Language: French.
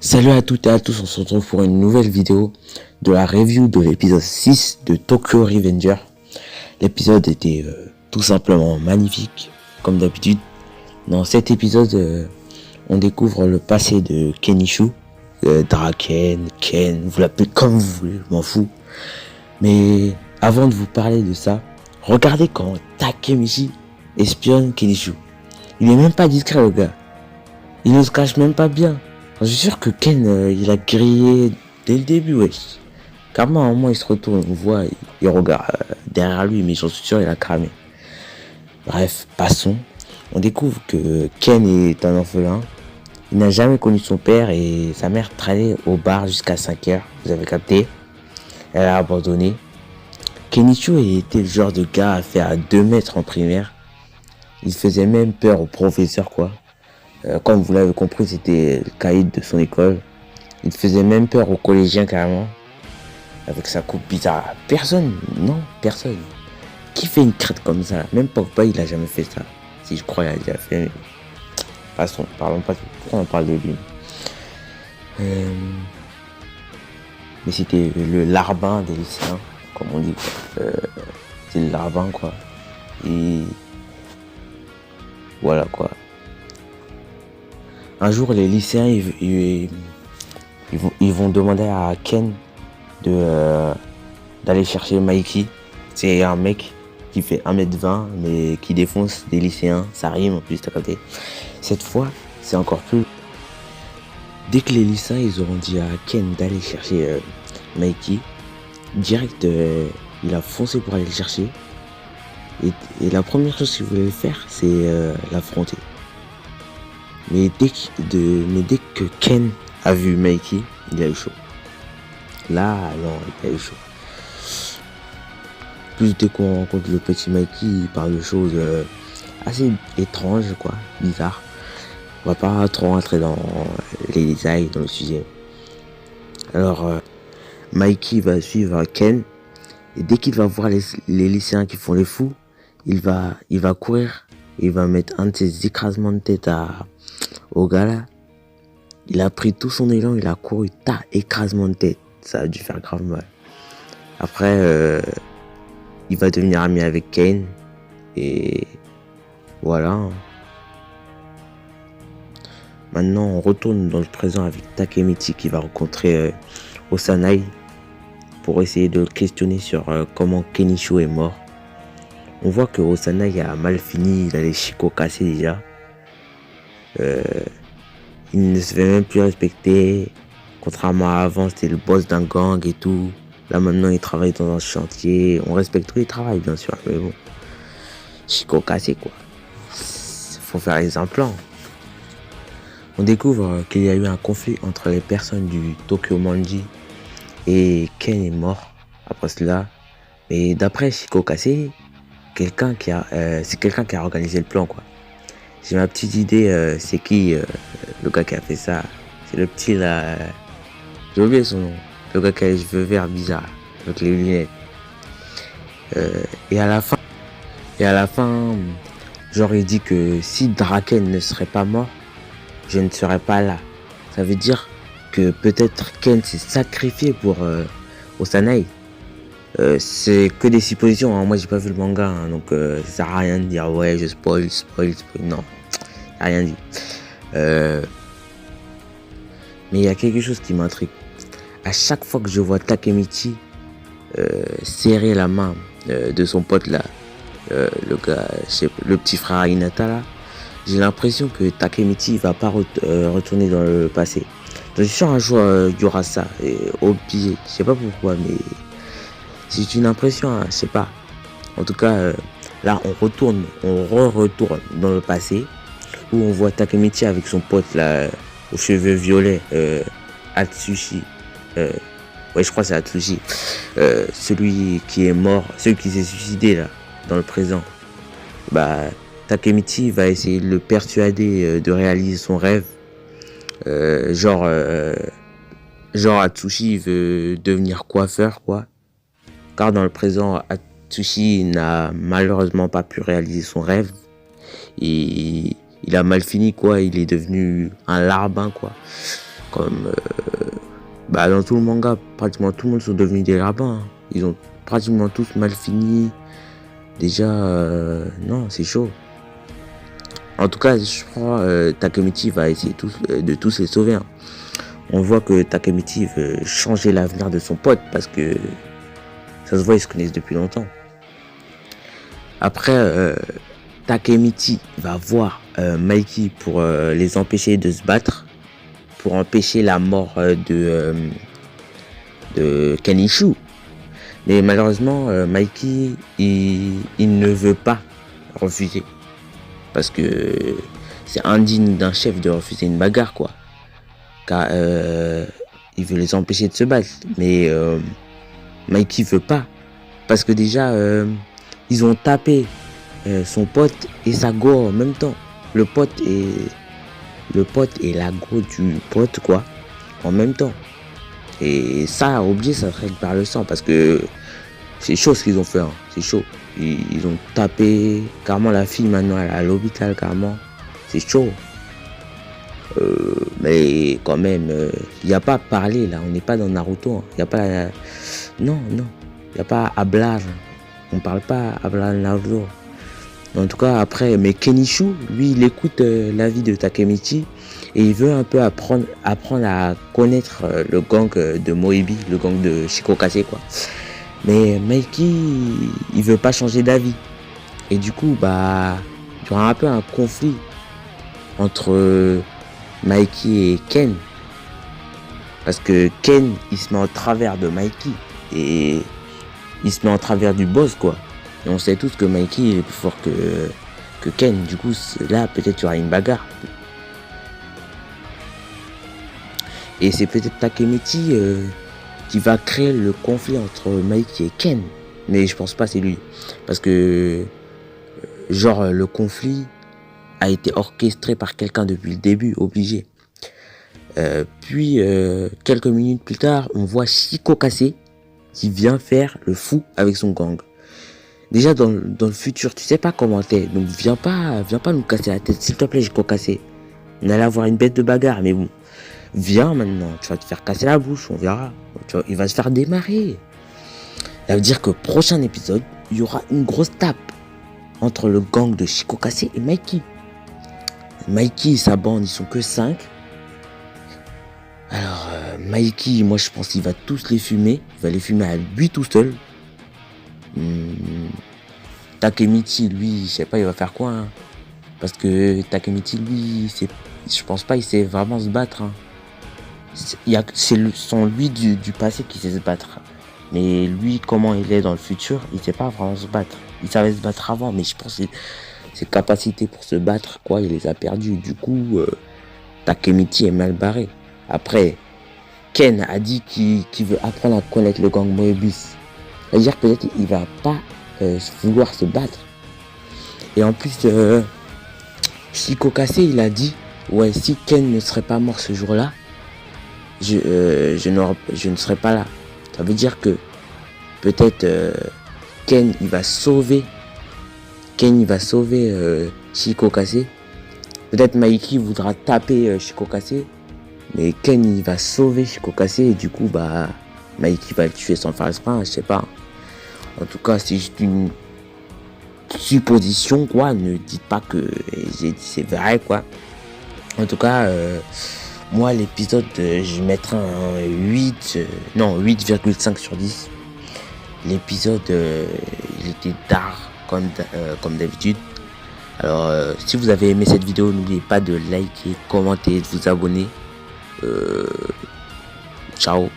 Salut à toutes et à tous, on se retrouve pour une nouvelle vidéo de la review de l'épisode 6 de Tokyo Revenger. L'épisode était tout simplement magnifique, comme d'habitude. Dans cet épisode, on découvre le passé de Kenichou, Draken, Ken, vous l'appelez comme vous voulez, je m'en fous. Mais avant de vous parler de ça, regardez quand Takemichi espionne Kenichou. Il est même pas discret le gars, il ne se cache même pas bien. Je suis sûr que Ken, il a grillé dès le début, wesh. Carrément, à un moment, il se retourne, on voit, il regarde derrière lui, mais j'en suis sûr, il a cramé. Bref, passons. On découvre que Ken est un orphelin. Il n'a jamais connu son père et sa mère traînait au bar jusqu'à 5 heures. Vous avez capté? Elle a abandonné. Kenichou était le genre de gars à faire 2 mètres en primaire. Il faisait même peur au professeur, quoi. Comme vous l'avez compris, c'était le caïd de son école. Il faisait même peur aux collégiens carrément. Avec sa coupe bizarre. Personne, non, personne. Qui fait une crête comme ça? Même Pogba, il a jamais fait ça. Si je crois, il a déjà fait. Mais... Passons, parlons pas. Pourquoi on parle de lui? Mais c'était le larbin des lycéens, comme on dit. C'est le larbin, quoi. Et voilà, quoi. Un jour, les lycéens, ils vont demander à Ken d'aller chercher Mikey. C'est un mec qui fait 1m20, mais qui défonce des lycéens. Ça rime en plus, t'as capté. Cette fois, c'est encore plus. Dès que les lycéens, ils auront dit à Ken d'aller chercher Mikey, direct, il a foncé pour aller le chercher. Et la première chose qu'il voulait faire, c'est l'affronter. Mais dès que Ken a vu Mikey, il a eu chaud. Là, non, il a eu chaud. Plus dès qu'on rencontre le petit Mikey, il parle de choses assez étranges, quoi, bizarres. On va pas trop rentrer dans les détails, dans le sujet. Alors, Mikey va suivre Ken. Et dès qu'il va voir les lycéens qui font les fous, il va courir. Il va mettre un de ses écrasements de tête au gars là. Il a pris tout son élan, il a couru, écrasement de tête. Ça a dû faire grave mal. Après, il va devenir ami avec Kane. Et voilà. Maintenant, on retourne dans le présent avec Takemichi qui va rencontrer Osanai pour essayer de le questionner sur comment Kenichou est mort. On voit que Osanai a mal fini, il a les chicots cassés déjà. Il ne se fait même plus respecter. Contrairement à avant, c'était le boss d'un gang et tout. Là maintenant, il travaille dans un chantier. On respecte tous les travails, bien sûr, mais bon. Chico cassé, quoi. Faut faire les implants. On découvre qu'il y a eu un conflit entre les personnes du Tokyo Manji et Ken est mort après cela. Mais d'après Chico cassé, c'est quelqu'un qui a organisé le plan, quoi. J'ai ma petite idée, c'est qui le gars qui a fait ça? C'est le petit là. J'ai oublié son nom. Le gars qui a les cheveux verts bizarres, avec les lunettes. Et à la fin, genre il dit que si Draken ne serait pas mort, je ne serais pas là. Ça veut dire que peut-être Ken s'est sacrifié pour Osanai. C'est que des suppositions, hein. Moi j'ai pas vu le manga, hein, donc ça sert à rien de dire ouais je spoil, non, y a rien dit. Mais il y a quelque chose qui m'intrigue. À chaque fois que je vois Takemichi serrer la main de son pote là, le gars, le petit frère Hinata là, j'ai l'impression que Takemichi va pas retourner dans le passé. Je suis sûr un jour il y aura ça, obligé, je sais pas pourquoi, mais c'est une impression, hein, je sais pas. En tout cas, là on retourne dans le passé, où on voit Takemichi avec son pote là, aux cheveux violets, Atsushi. Ouais, je crois que c'est Atsushi. Celui qui est mort, celui qui s'est suicidé là, dans le présent. Bah, Takemichi va essayer de le persuader de réaliser son rêve. Genre Atsushi veut devenir coiffeur, quoi. Car dans le présent, Atsushi n'a malheureusement pas pu réaliser son rêve. Et il a mal fini, quoi. Il est devenu un larbin, quoi. Comme dans tout le manga, pratiquement tout le monde sont devenus des rabbins. Hein. Ils ont pratiquement tous mal fini. Déjà, non, c'est chaud. En tout cas, je crois Takemichi va essayer de tous les sauver. Hein. On voit que Takemichi veut changer l'avenir de son pote parce que ça se voit, ils se connaissent depuis longtemps. Après, Takemichi va voir Mikey pour les empêcher de se battre, pour empêcher la mort de Kenishu. Mais malheureusement, Mikey, il ne veut pas refuser. Parce que c'est indigne d'un chef de refuser une bagarre, quoi. Car il veut les empêcher de se battre. Mais Mikey veut pas. Parce que déjà, ils ont tapé son pote et sa go en même temps. Le pote et la go du pote, quoi. En même temps. Et ça, oublier, ça serait par le sang. Parce que c'est chaud ce qu'ils ont fait. Hein. C'est chaud. Ils ont tapé carrément la fille maintenant elle est à l'hôpital carrément. C'est chaud. Mais quand même, il n'y a pas à parler là. On n'est pas dans Naruto. Il n'y a pas... Non. Il n'y a pas à hablar. On ne parle pas à hablar Naruto. En tout cas, après, mais Kenishu, lui, il écoute l'avis de Takemichi. Et il veut un peu apprendre à connaître le gang de Moebi, le gang de Shikokase, quoi. Mais Mikey, il veut pas changer d'avis. Et du coup, il y aura un peu un conflit entre Mikey et Ken. Parce que Ken, il se met en travers de Mikey. Et il se met en travers du boss, quoi. Et on sait tous que Mikey est plus fort que Ken. Du coup, là, peut-être il y aura une bagarre. Et c'est peut-être Takemichi qui va créer le conflit entre Mikey et Ken. Mais je pense pas c'est lui. Parce que le conflit a été orchestré par quelqu'un depuis le début, obligé. Puis quelques minutes plus tard, on voit Shikokase qui vient faire le fou avec son gang. Déjà dans le futur, tu sais pas comment t'es. Donc viens pas nous casser la tête, s'il te plaît, Shikokase. On allait avoir une bête de bagarre, mais bon. Viens maintenant, tu vas te faire casser la bouche, on verra. Il va se faire démarrer. Ça veut dire que prochain épisode, il y aura une grosse tape entre le gang de Shikokase et Mikey. Mikey et sa bande, ils sont que 5. Alors, Mikey, moi je pense qu'il va tous les fumer. Il va les fumer à lui tout seul. Takemichi, lui, je sais pas, il va faire quoi. Hein. Parce que Takemichi, lui, je pense pas qu'il sait vraiment se battre. Hein. C'est lui du passé qui sait se battre. Mais lui, comment il est dans le futur, il sait pas vraiment se battre. Il savait se battre avant, mais je pense que ses capacités pour se battre, quoi, il les a perdues. Du coup, Takemichi est mal barré. Après, Ken a dit qu'il veut apprendre à connaître le gang Moebius. C'est-à-dire peut-être qu'il va pas vouloir se battre. Et en plus, Shikokase, il a dit, ouais, si Ken ne serait pas mort ce jour-là, je ne serais pas là. Ça veut dire que peut-être Ken il va sauver Shikokase. Peut-être Mikey voudra taper Shikokase, mais Ken il va sauver Shikokase et du coup Mikey va le tuer sans faire exprès, je sais pas. En tout cas, c'est juste une supposition, quoi. Ne dites pas que j'ai dit c'est vrai, quoi. En tout cas, moi, l'épisode, je mettrai un 8,5 sur 10. L'épisode, il était tard, comme d'habitude. Alors, si vous avez aimé cette vidéo, n'oubliez pas de liker, commenter, de vous abonner. Ciao.